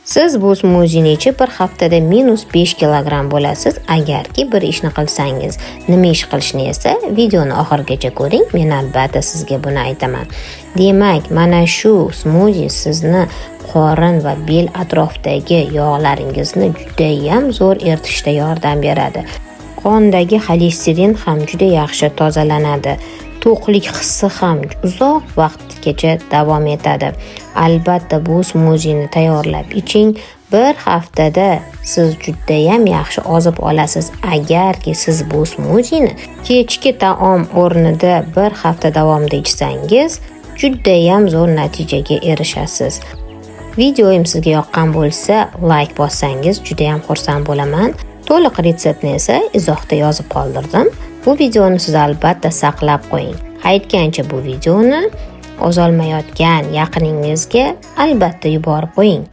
Siz bu smuzini ichib bir haftada -5 kilogramm bo'lasiz agarki bir ishni qilsangiz. Nima ish qilishni esa videoni oxirigacha ko'ring, men albatta sizga buni aytaman. Demak, mana shu smuzi sizni qorin va bel atrofidagi yog'laringizni juda ham zo'r eritishda yordam beradi. Qondagi xolesterin ham juda yaxshi tozalanadi. To'qlik hissi ham uzoq vaqtgacha davom etadi. Albatta bu smuzini tayyorlab iching. Bir haftada siz juda ham yaxshi ozib olasiz. Agarki siz bu smuzini kechki taom o'rnida bir hafta davomida ichsangiz, juda ham zo'r natijaga erishasiz. Videoim sizga yoqqan bo'lsa, like bossangiz juda ham xursand bo'laman. To'liq retseptni esa izohda yozib qoldirdim. Bu videoni siz albatta saqlab qo'ying. Aytgancha bu videoni ozolmayotgan yaqiningizga albatta yuborib qo'ying.